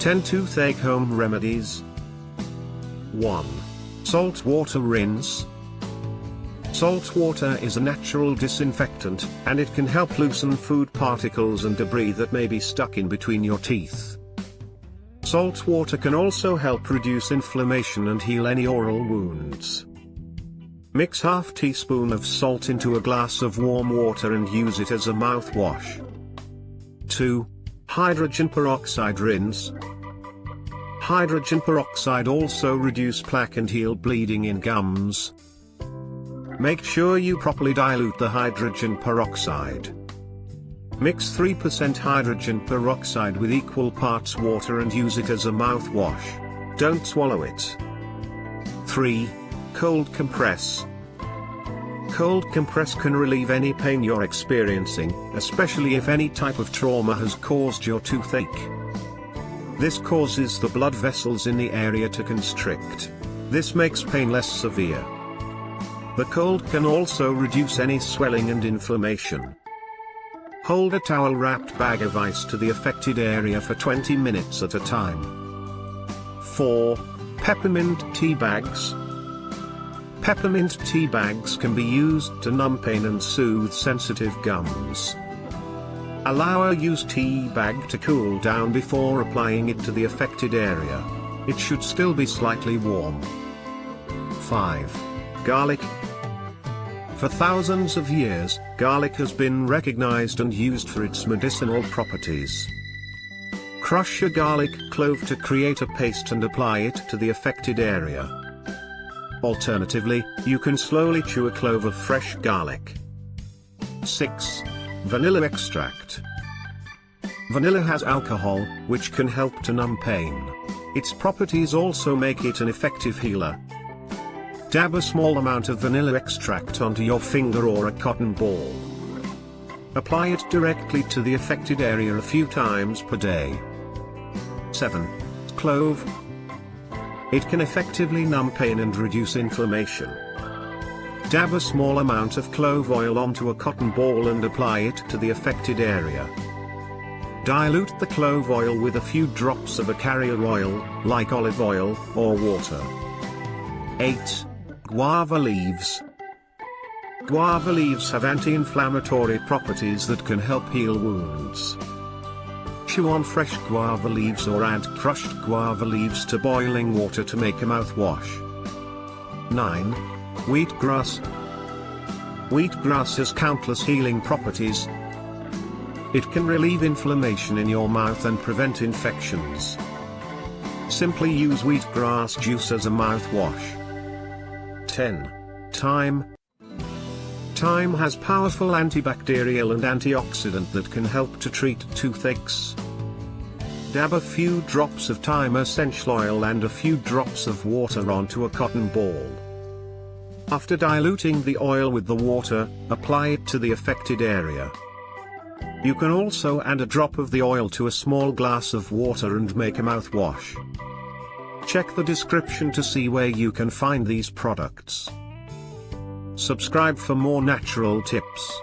10 Toothache Home Remedies. 1. Salt water rinse. Salt water is a natural disinfectant, and it can help loosen food particles and debris that may be stuck in between your teeth. Salt water can also help reduce inflammation and heal any oral wounds. Mix half teaspoon of salt into a glass of warm water and use it as a mouthwash. 2. Hydrogen peroxide rinse. Hydrogen peroxide also reduce plaque and heal bleeding in gums. Make sure you properly dilute the hydrogen peroxide. Mix 3% hydrogen peroxide with equal parts water and use it as a mouthwash. Don't swallow it. 3. Cold compress. Cold compress can relieve any pain you're experiencing, especially if any type of trauma has caused your toothache. This causes the blood vessels in the area to constrict. This makes pain less severe. The cold can also reduce any swelling and inflammation. Hold a towel-wrapped bag of ice to the affected area for 20 minutes at a time. 4. Peppermint Tea Bags. Peppermint tea bags can be used to numb pain and soothe sensitive gums. Allow a used tea bag to cool down before applying it to the affected area. It should still be slightly warm. 5. Garlic. For thousands of years, garlic has been recognized and used for its medicinal properties. Crush a garlic clove to create a paste and apply it to the affected area. Alternatively, you can slowly chew a clove of fresh garlic. 6. Vanilla extract. Vanilla has alcohol, which can help to numb pain. Its properties also make it an effective healer. Dab a small amount of vanilla extract onto your finger or a cotton ball. Apply it directly to the affected area a few times per day. 7. Clove. It can effectively numb pain and reduce inflammation. Dab a small amount of clove oil onto a cotton ball and apply it to the affected area. Dilute the clove oil with a few drops of a carrier oil, like olive oil, or water. 8. Guava leaves. Guava leaves have anti-inflammatory properties that can help heal wounds. Chew on fresh guava leaves or add crushed guava leaves to boiling water to make a mouthwash. 9. Wheatgrass. Wheatgrass has countless healing properties. It can relieve inflammation in your mouth and prevent infections. Simply use wheatgrass juice as a mouthwash. 10. Thyme. Thyme has powerful antibacterial and antioxidant that can help to treat toothaches. Dab a few drops of thyme essential oil and a few drops of water onto a cotton ball. After diluting the oil with the water, apply it to the affected area. You can also add a drop of the oil to a small glass of water and make a mouthwash. Check the description to see where you can find these products. Subscribe for more natural tips.